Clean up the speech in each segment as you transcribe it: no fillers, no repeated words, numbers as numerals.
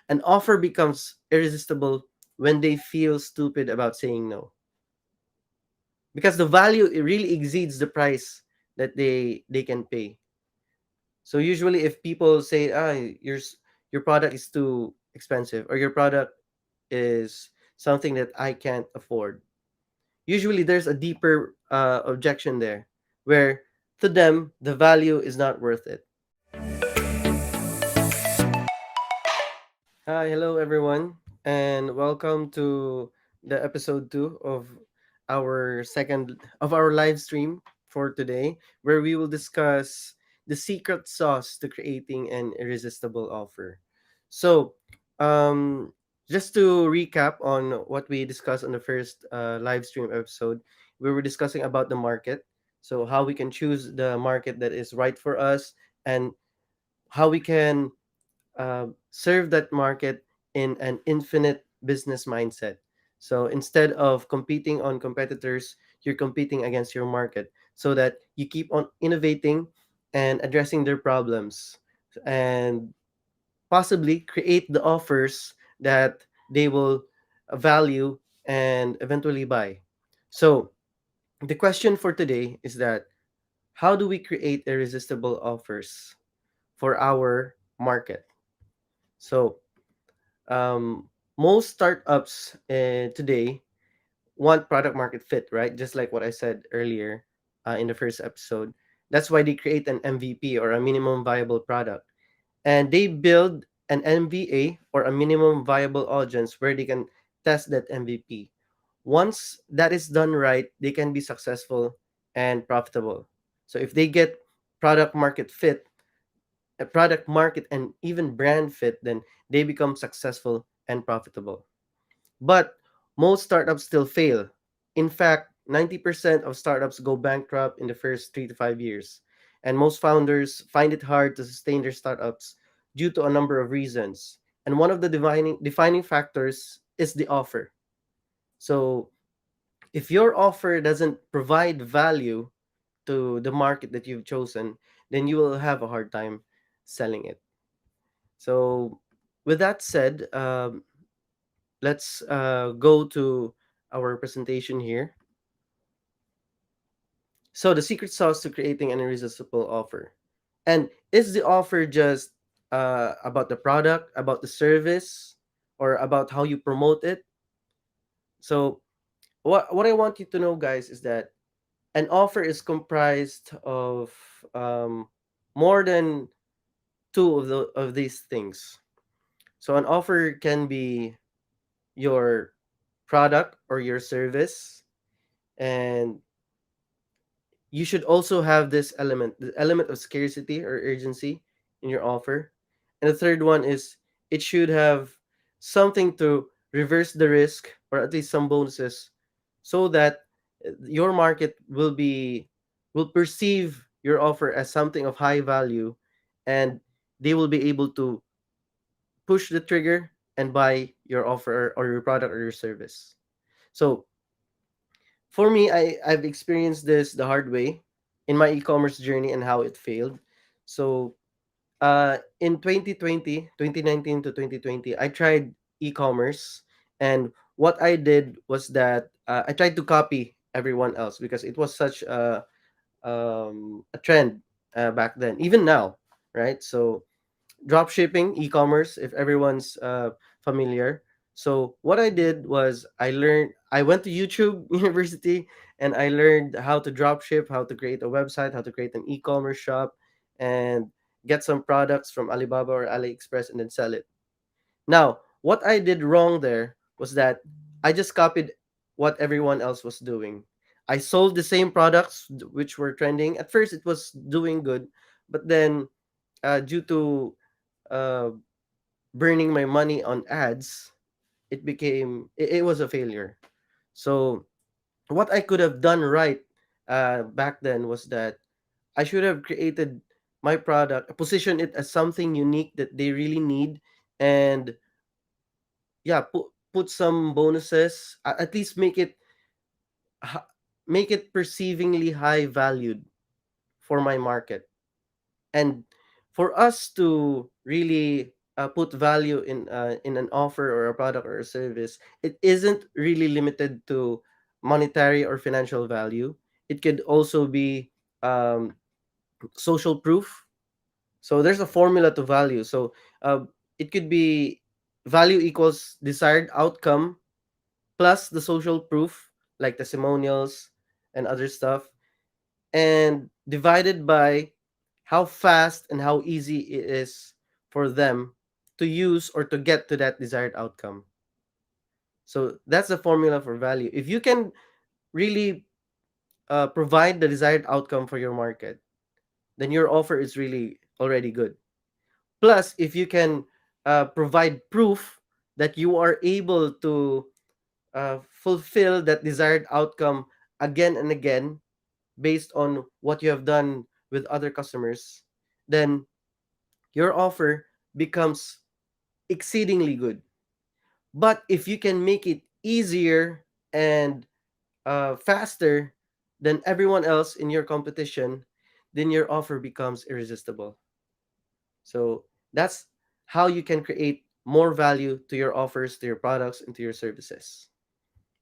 An offer becomes irresistible when they feel stupid about saying no, because the value, it really exceeds the price that they can pay. So usually, if people say, your product is too expensive, or your product is something that I can't afford, usually there's a deeper objection there, where to them the value is not worth it. Hi, hello everyone, and welcome to the episode 2 of our live stream for today, where we will discuss the secret sauce to creating an irresistible offer. So, um, just to recap on what we discussed on the first live stream episode, we were discussing about the market, so how we can choose the market that is right for us, and how we can serve that market in an infinite business mindset. So instead of competing on competitors, you're competing against your market, so that you keep on innovating and addressing their problems, and possibly create the offers that they will value and eventually buy. So the question for today is that, how do we create irresistible offers for our market? So most startups today want product market fit, right? Just like what I said earlier in the first episode. That's why they create an MVP, or a minimum viable product, and they build an MVA, or a minimum viable audience, where they can test that MVP. Once that is done right, they can be successful and profitable. So if they get product market fit, a product market and even brand fit, then they become successful and profitable. But most startups still fail. In fact, 90% of startups go bankrupt in the first 3 to 5 years. And most founders find it hard to sustain their startups due to a number of reasons. And one of the defining factors is the offer. So if your offer doesn't provide value to the market that you've chosen, then you will have a hard time selling it. So, with that said, let's go to our presentation here. So, the secret sauce to creating an irresistible offer. And is the offer just about the product, about the service, or about how you promote it? So, what I want you to know, guys, is that an offer is comprised of more than two of these things. So, an offer can be your product or your service, and you should also have this element, the element of scarcity or urgency in your offer. And the third one is, it should have something to reverse the risk, or at least some bonuses, so that your market will perceive your offer as something of high value, and they will be able to push the trigger and buy your offer, or your product or your service. So for me, I've experienced this the hard way in my e-commerce journey, and how it failed. So in 2019 to 2020, I tried e-commerce, and what I did was that I tried to copy everyone else, because it was such a trend back then, even now, right? So drop shipping, e-commerce, if everyone's familiar. So what I did was, I went to YouTube University, and I learned how to drop ship, how to create a website, how to create an e-commerce shop, and get some products from Alibaba or AliExpress, and then sell it. Now, what I did wrong there was that I just copied what everyone else was doing. I sold the same products which were trending. At first it was doing good, but then due to uh, burning my money on ads, it was a failure. So what I could have done right back then was that I should have created my product, position it as something unique that they really need, and yeah, put some bonuses. At least ha- make it perceivingly high valued for my market. And for us to really put value in an offer or a product or a service, it isn't really limited to monetary or financial value. It could also be um, social proof. So there's a formula to value. So it could be value equals desired outcome plus the social proof like testimonials and other stuff, and divided by how fast and how easy it is for them to use or to get to that desired outcome. So that's the formula for value. If you can really provide the desired outcome for your market, then your offer is really already good. Plus, if you can provide proof that you are able to fulfill that desired outcome again and again based on what you have done with other customers, then your offer becomes exceedingly good. But if you can make it easier and faster than everyone else in your competition, then your offer becomes irresistible. So that's how you can create more value to your offers, to your products, and to your services.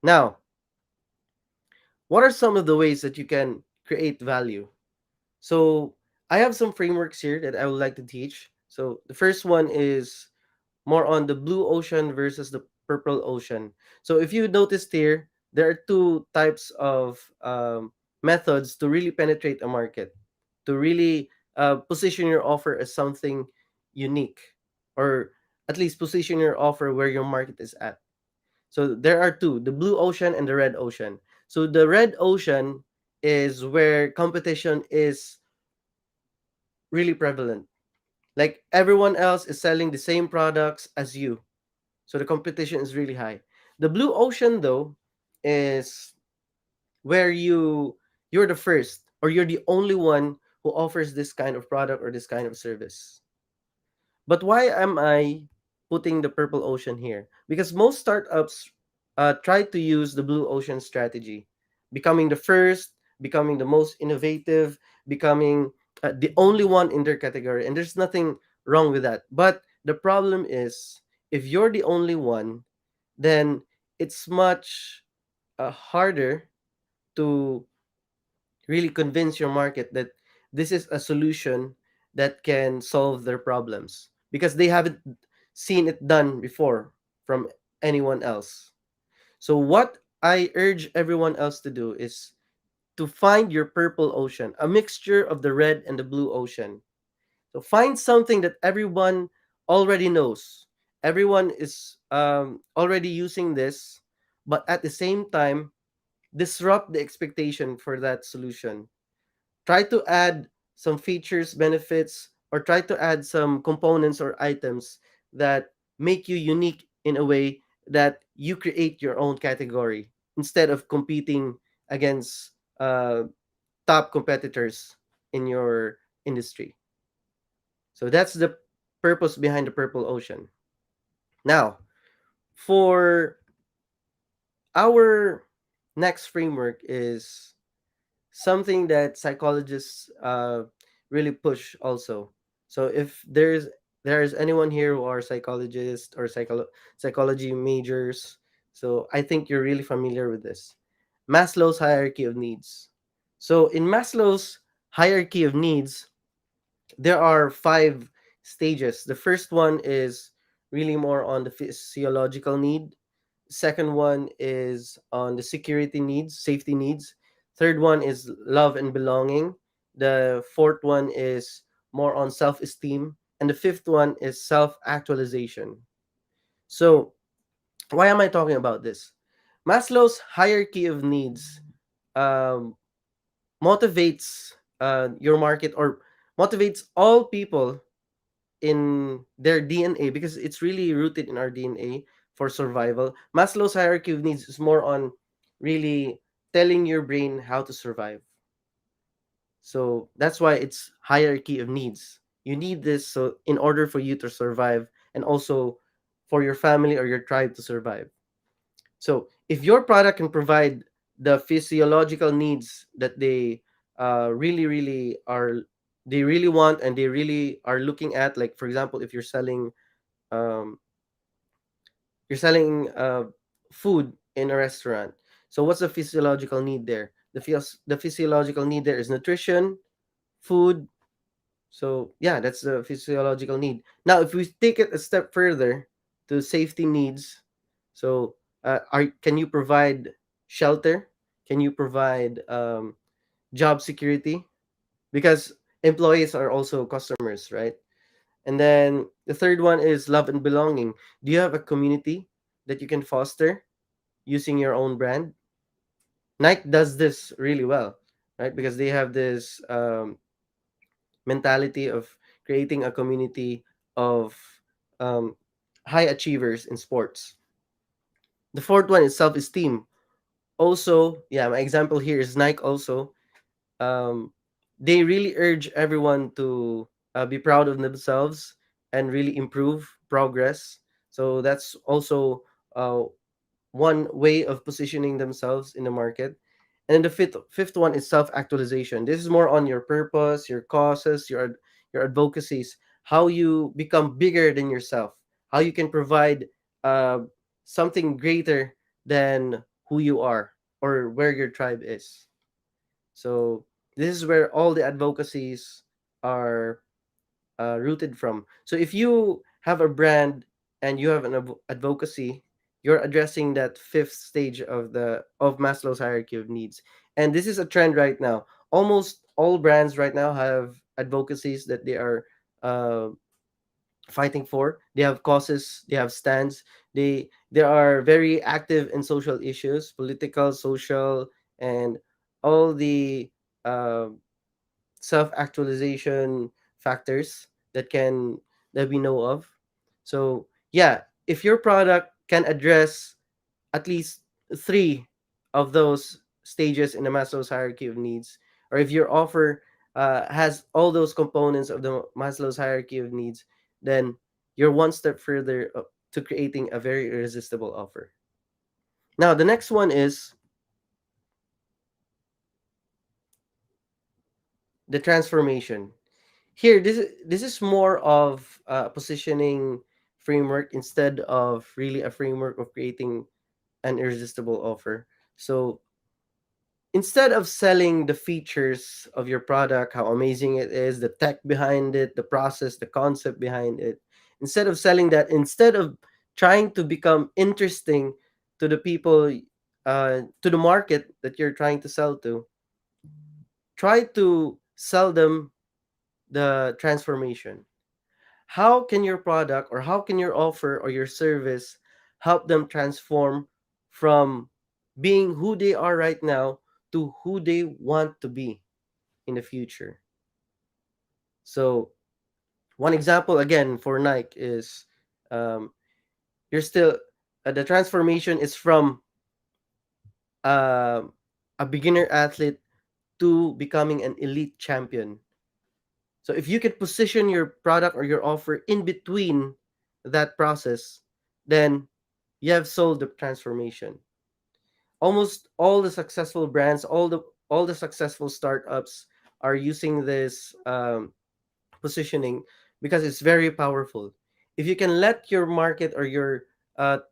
Now, what are some of the ways that you can create value? So I have some frameworks here that I would like to teach. So the first one is more on the blue ocean versus the purple ocean. So if you noticed here, there are two types of methods to really penetrate a market, to really position your offer as something unique, or at least position your offer where your market is at. So there are two, the blue ocean and the red ocean. So the red ocean is where competition is really prevalent. Like everyone else is selling the same products as you. So the competition is really high. The blue ocean though is where you're the first or you're the only one who offers this kind of product or this kind of service. But why am I putting the purple ocean here? Because most startups try to use the blue ocean strategy, becoming the first, becoming the most innovative, becoming the only one in their category. And there's nothing wrong with that. But the problem is, if you're the only one, then it's much harder to really convince your market that this is a solution that can solve their problems because they haven't seen it done before from anyone else. So what I urge everyone else to do is to find your purple ocean, a mixture of the red and the blue ocean. So find something that everyone already knows. Everyone is already using this, but at the same time, disrupt the expectation for that solution. Try to add some features, benefits, or try to add some components or items that make you unique in a way that you create your own category instead of competing against top competitors in your industry. So that's the purpose behind the purple ocean. Now, for our next framework is something that psychologists really push also. So if there's anyone here who are psychologists or psychology majors, so I think you're really familiar with this. Maslow's hierarchy of needs. So in Maslow's hierarchy of needs, there are five stages. The first one is really more on the physiological need. Second one is on the security needs, safety needs. Third one is love and belonging. The fourth one is more on self-esteem, and the fifth one is self-actualization. So why am I talking about this? Maslow's hierarchy of needs um, motivates your market, or motivates all people in their DNA, because it's really rooted in our DNA for survival. Maslow's hierarchy of needs is more on really telling your brain how to survive. So that's why it's hierarchy of needs. You need this so in order for you to survive, and also for your family or your tribe to survive. So if your product can provide the physiological needs that they really want, and they really are looking at, like for example, if you're selling um, you're selling food in a restaurant. So what's the physiological need there? The physiological need there is nutrition, food. So yeah, that's the physiological need. Now, if we take it a step further to safety needs, so are can you provide shelter? Can you provide job security? Because employees are also customers, right? And then the third one is love and belonging. Do you have a community that you can foster using your own brand? Nike does this really well, right? Because they have this mentality of creating a community of um, high achievers in sports. The fourth one is self esteem. Also, yeah, my example here is Nike also. Um, they really urge everyone to be proud of themselves and really improve progress. So that's also uh, one way of positioning themselves in the market. And then the fifth one is self actualization. This is more on your purpose, your causes, your advocacies, how you become bigger than yourself, how you can provide uh, something greater than who you are or where your tribe is. So this is where all the advocacies are rooted from. So if you have a brand and you have an advocacy, you're addressing that fifth stage of Maslow's hierarchy of needs. And this is a trend right now. Almost all brands right now have advocacies that they are uh, fighting for. They have causes, they have stands. They are very active in social issues, political, social, and all the uh, self actualization factors that can that we know of. So yeah, if your product can address at least three of those stages in the Maslow's hierarchy of needs, or if your offer has all those components of the Maslow's hierarchy of needs, then you're one step further to creating a very irresistible offer. Now the next one is the transformation. Here this is more of a positioning framework instead of really a framework of creating an irresistible offer. So instead of selling the features of your product, how amazing it is, the tech behind it, the process, the concept behind it, instead of selling that, instead of trying to become interesting to the people, to the market that you're trying to sell to, try to sell them the transformation. How can your product or how can your offer or your service help them transform from being who they are right now to who they want to be in the future? So one example again for Nike is um, you're still the transformation is from uh, a beginner athlete to becoming an elite champion. So if you could position your product or your offer in between that process, then you have sold the transformation. Almost all the successful brands, all the successful startups are using this positioning because it's very powerful. If you can let your market or your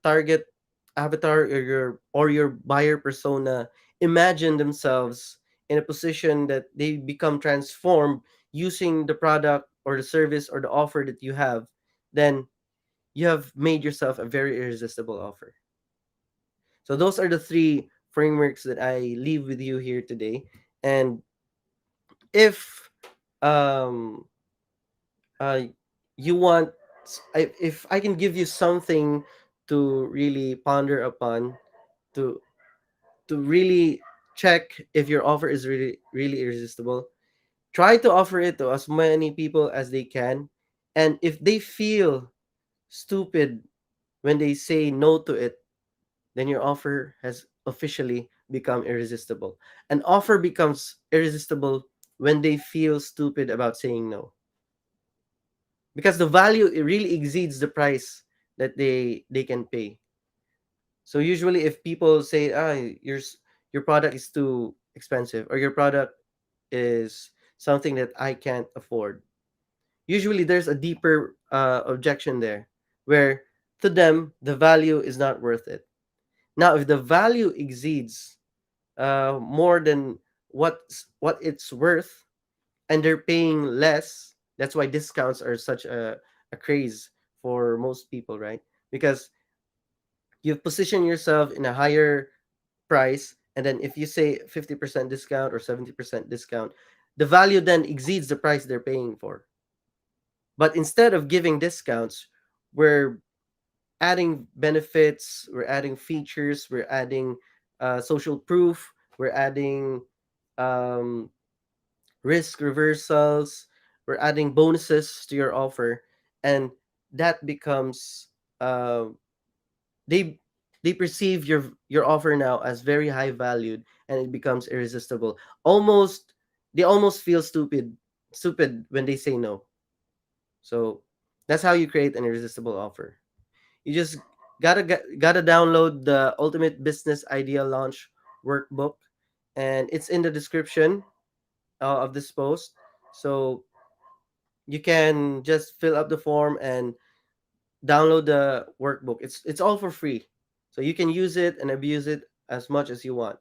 target avatar or your buyer persona imagine themselves in a position that they become transformed using the product or the service or the offer that you have, then you have made yourself a very irresistible offer. So those are the three frameworks that I leave with you here today. And if um uh you want if I can give you something to really ponder upon, to really check if your offer is really irresistible, try to offer it to as many people as they can. And if they feel stupid when they say no to it, then your offer has officially become irresistible. An offer becomes irresistible when they feel stupid about saying no, because the value it really exceeds the price that they can pay. So usually if people say your product is too expensive or your product is something that I can't afford, usually there's a deeper objection there, where to them the value is not worth it. Now, if the value exceeds more than what it's worth, and they're paying less, that's why discounts are such a craze for most people, right? Because you've positioned yourself in a higher price, and then if you say 50% discount or 70% discount, the value then exceeds the price they're paying for. But instead of giving discounts, we're adding benefits, we're adding features, we're adding social proof, we're adding um, risk reversals, we're adding bonuses to your offer, and that becomes uh, they they perceive your offer now as very high valued, and it becomes irresistible. Almost they almost feel stupid when they say no. So that's how you create an irresistible offer. You just gotta download the Ultimate Business Idea Launch Workbook, and it's in the description of this post. So you can just fill up the form and download the workbook. It's all for free, so you can use it and abuse it as much as you want.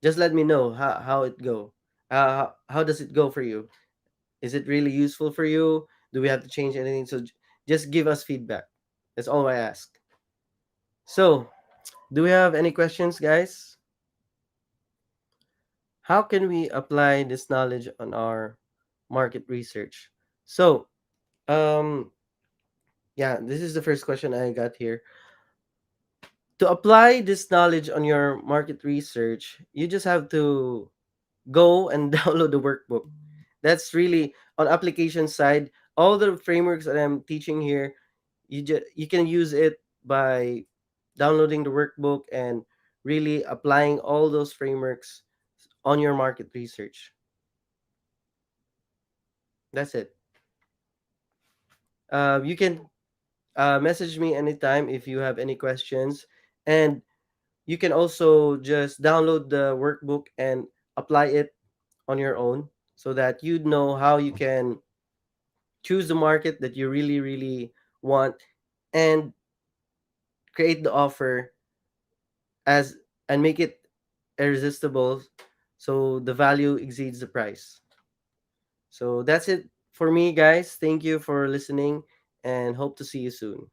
Just let me know how it go. How does it go for you? Is it really useful for you? Do we have to change anything? So just give us feedback. That's all I ask. So, do we have any questions, guys? How can we apply this knowledge on our market research? So, um, yeah, this is the first question I got here. To apply this knowledge on your market research, you just have to go and download the workbook. That's really on application side. All the frameworks that I'm teaching here, you can use it by downloading the workbook and really applying all those frameworks on your market research. That's it. You can message me anytime if you have any questions, and you can also just download the workbook and apply it on your own so that you know how you can choose the market that you really want and create the offer as and make it irresistible so the value exceeds the price. So that's it for me, guys. Thank you for listening and hope to see you soon.